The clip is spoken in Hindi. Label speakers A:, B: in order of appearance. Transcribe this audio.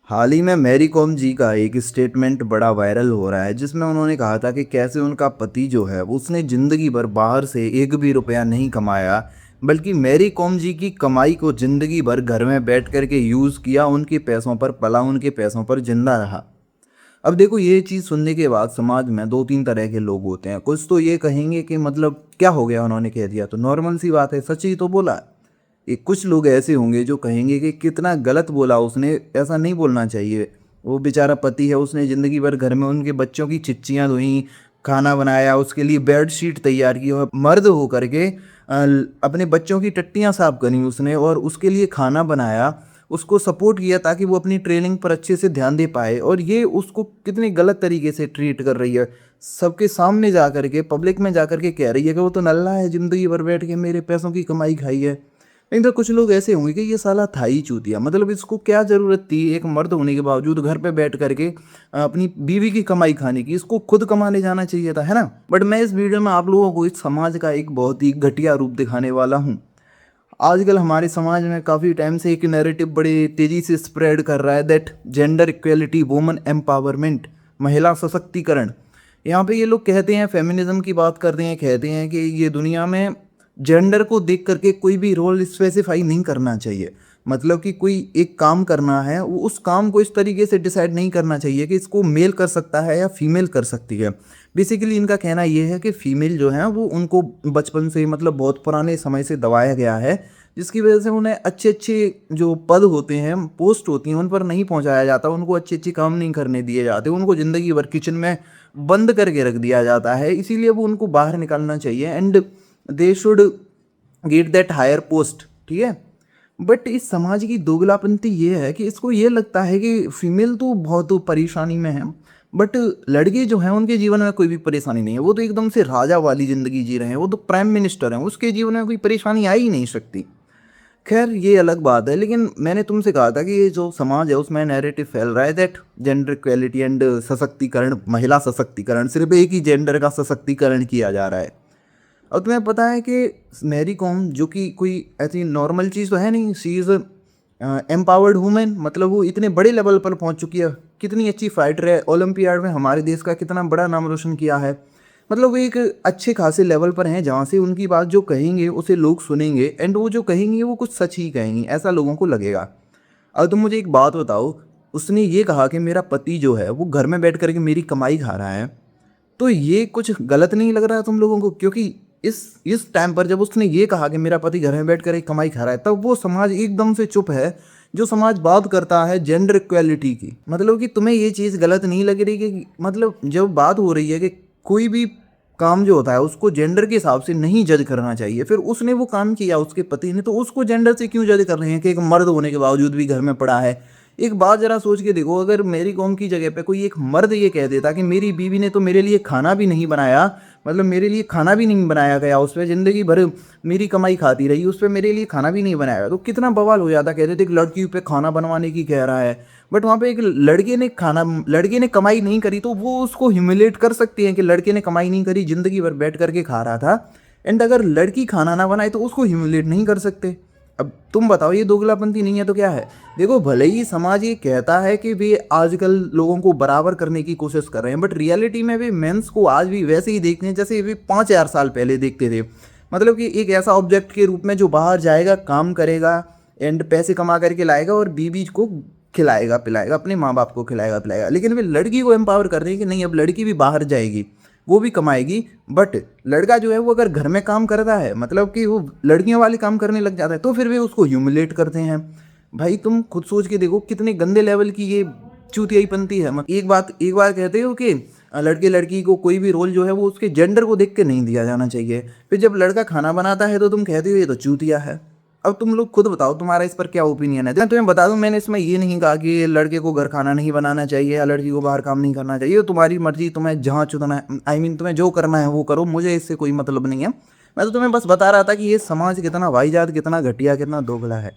A: हाल ही में मैरी कॉम जी का एक स्टेटमेंट बड़ा वायरल हो रहा है जिसमें उन्होंने कहा था कि कैसे उनका पति जो है वो उसने ज़िंदगी भर बाहर से एक भी रुपया नहीं कमाया, बल्कि मैरी कॉम जी की कमाई को ज़िंदगी भर घर में बैठ कर के यूज़ किया, उनके पैसों पर पला, उनके पैसों पर जिंदा रहा। अब देखो, ये चीज़ सुनने के बाद समाज में दो तीन तरह के लोग होते हैं। कुछ तो ये कहेंगे कि मतलब क्या हो गया, उन्होंने कह दिया तो नॉर्मल सी बात है, सच ही तो बोला। ये कुछ लोग ऐसे होंगे जो कहेंगे कि कितना गलत बोला उसने, ऐसा नहीं बोलना चाहिए। वो बेचारा पति है, उसने ज़िंदगी भर घर में उनके बच्चों की चिच्चियाँ धोई, खाना बनाया, उसके लिए बेड शीट तैयार की, और मर्द हो करके अपने बच्चों की टट्टियाँ साफ करी उसने, और उसके लिए खाना बनाया, उसको सपोर्ट किया ताकि वो अपनी ट्रेनिंग पर अच्छे से ध्यान दे पाए। और ये उसको कितने गलत तरीके से ट्रीट कर रही है, सबके सामने जा कर के, पब्लिक में जा कर के कह रही है कि वो तो नल्ला है, ज़िंदगी भर बैठ के मेरे पैसों की कमाई खाई है। नहीं तो कुछ लोग ऐसे होंगे कि ये साला था ही चूतिया, मतलब इसको क्या ज़रूरत थी एक मर्द होने के बावजूद घर पे बैठ करके अपनी बीवी की कमाई खाने की, इसको खुद कमाने जाना चाहिए था, है ना। बट मैं इस वीडियो में आप लोगों को इस समाज का एक बहुत ही घटिया रूप दिखाने वाला हूँ। आजकल हमारे समाज में काफ़ी टाइम से एक नैरेटिव बड़े तेज़ी से स्प्रेड कर रहा है that gender equality, woman empowerment, महिला सशक्तिकरण। यहाँ पे ये लोग कहते हैं, फेमिनिज्म की बात करते हैं, कहते हैं कि ये दुनिया में जेंडर को देख करके कोई भी रोल स्पेसिफाई नहीं करना चाहिए। मतलब कि कोई एक काम करना है, वो उस काम को इस तरीके से डिसाइड नहीं करना चाहिए कि इसको मेल कर सकता है या फीमेल कर सकती है। बेसिकली इनका कहना ये है कि फीमेल जो है वो उनको बचपन से, मतलब बहुत पुराने समय से दबाया गया है, जिसकी वजह से उन्हें अच्छे अच्छे जो पद होते हैं, पोस्ट होती हैं, उन पर नहीं पहुंचाया जाता, उनको अच्छे अच्छे काम नहीं करने दिए जाते, उनको ज़िंदगी भर किचन में बंद करके रख दिया जाता है। इसीलिए वो उनको बाहर निकालना चाहिए and they should get that higher post, ठीक है। बट इस समाज की दोगलापंती ये है कि इसको ये लगता है कि फीमेल तो बहुत परेशानी में है, बट लड़के जो हैं उनके जीवन में कोई भी परेशानी नहीं है, वो तो एकदम से राजा वाली ज़िंदगी जी रहे हैं, वो तो प्राइम मिनिस्टर हैं, उसके जीवन में कोई परेशानी आ ही नहीं सकती। खैर ये अलग बात है, लेकिन मैंने तुमसे कहा था कि ये जो समाज है उसमें नैरेटिव फैल रहा है दैट जेंडर इक्वेलिटी एंड सशक्तिकरण, महिला सशक्तिकरण, सिर्फ एक ही जेंडर का सशक्तिकरण किया जा रहा है। अब तुम्हें पता है कि मैरी कॉम, जो कि कोई ऐसी नॉर्मल चीज़ तो है नहीं, शी इज़ एम्पावर्ड वुमेन, मतलब वो इतने बड़े लेवल पर पहुंच चुकी है, कितनी अच्छी फाइटर है, ओलंपियाड में हमारे देश का कितना बड़ा नाम रोशन किया है। मतलब वो एक अच्छे खासे लेवल पर हैं जहाँ से उनकी बात जो कहेंगे उसे लोग सुनेंगे, एंड वो जो कहेंगे वो कुछ सच ही कहेंगी, ऐसा लोगों को लगेगा। अब तुम मुझे एक बात बताओ, उसने ये कहा कि मेरा पति जो है वो घर में बैठ करके मेरी कमाई खा रहा है, तो ये कुछ गलत नहीं लग रहा है तुम लोगों को? क्योंकि इस टाइम पर जब उसने ये कहा कि मेरा पति घर में बैठ कर एक कमाई खा रहा है, तब वो समाज एकदम से चुप है जो समाज बात करता है जेंडर इक्वेलिटी की। मतलब कि तुम्हें ये चीज़ गलत नहीं लग रही कि मतलब जब बात हो रही है कि कोई भी काम जो होता है उसको जेंडर के हिसाब से नहीं जज करना चाहिए, फिर उसने वो काम किया उसके पति ने, तो उसको जेंडर से क्यों जज कर रहे हैं कि एक मर्द होने के बावजूद भी घर में पड़ा है? एक बात जरा सोच के देखो, अगर मेरी कॉम की जगह पे कोई एक मर्द ये कह देता कि मेरी बीवी ने तो मेरे लिए खाना भी नहीं बनाया, मतलब मेरे लिए खाना भी नहीं बनाया गया, उस पर ज़िंदगी भर मेरी कमाई खाती रही, उस पर मेरे लिए खाना भी नहीं बनाया, तो कितना बवाल हो जाता। कहते थे एक लड़की पे खाना बनवाने की कह रहा है, बट वहाँ पे एक लड़के ने कमाई नहीं करी, तो वो उसको ह्यूमिलेट कर सकती हैं कि लड़के ने कमाई नहीं करी, ज़िंदगी भर बैठ करके खा रहा था, एंड अगर लड़की खाना ना बनाए तो उसको ह्यूमिलेट नहीं कर सकते। अब तुम बताओ, ये दोगलापंती नहीं है तो क्या है? देखो, भले ही समाज ये कहता है कि वे आजकल लोगों को बराबर करने की कोशिश कर रहे हैं, बट रियलिटी में वे मेंस को आज भी वैसे ही देखते हैं जैसे वे 5,000 साल पहले देखते थे। मतलब कि एक ऐसा ऑब्जेक्ट के रूप में जो बाहर जाएगा, काम करेगा एंड पैसे कमा करके लाएगा और बीवी को खिलाएगा पिलाएगा, अपने माँ बाप को खिलाएगा पिलाएगा। लेकिन वे लड़की को एम्पावर कर रहे हैं कि नहीं, अब लड़की भी बाहर जाएगी, वो भी कमाएगी, बट लड़का जो है वो अगर घर में काम करता है, मतलब कि वो लड़कियों वाले काम करने लग जाता है, तो फिर वे उसको ह्यूमिलेट करते हैं। भाई तुम खुद सोच के देखो कितने गंदे लेवल की ये चूतियाई पंती है। एक बार कहते हो कि लड़के लड़की को कोई भी रोल जो है वो उसके जेंडर को देख के नहीं दिया जाना चाहिए, फिर जब लड़का खाना बनाता है तो तुम कहते हो ये तो चूतिया है। अब तुम लोग खुद बताओ तुम्हारा इस पर क्या ओपिनियन है। मैं तुम्हें बता दूं, मैंने इसमें ये नहीं कहा कि लड़के को घर खाना नहीं बनाना चाहिए या लड़की को बाहर काम नहीं करना चाहिए, तुम्हारी मर्जी, तुम्हें जहाँ चुनना है, तुम्हें जो करना है वो करो, मुझे इससे कोई मतलब नहीं है। मैं तो तुम्हें बस बता रहा था कि ये समाज कितना वाहियात, कितना घटिया, कितना दोगला है।